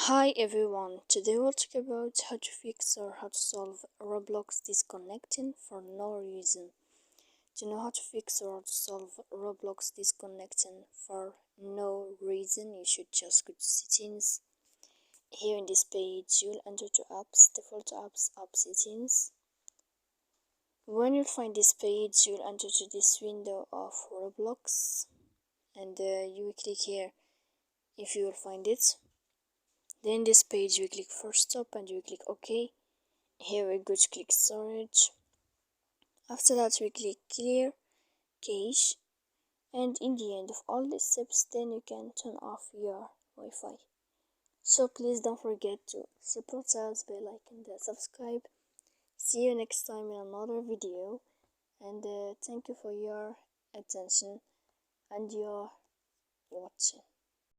Hi everyone, today we'll talk about how to fix or how to solve Roblox disconnecting for no reason. To know how to fix or how to solve Roblox disconnecting for no reason, you should just go to settings. Here in this page, you'll enter to apps, default apps, app settings. When you find this page, you'll enter to this window of Roblox and you will click here if you will find it. Then this page we click first stop and we click OK. Here we go to click storage. After that we click clear cache, and in the end of all these steps then you can turn off your Wi-Fi. So please don't forget to support us by liking and subscribe. See you next time in another video, and thank you for your attention and your watching.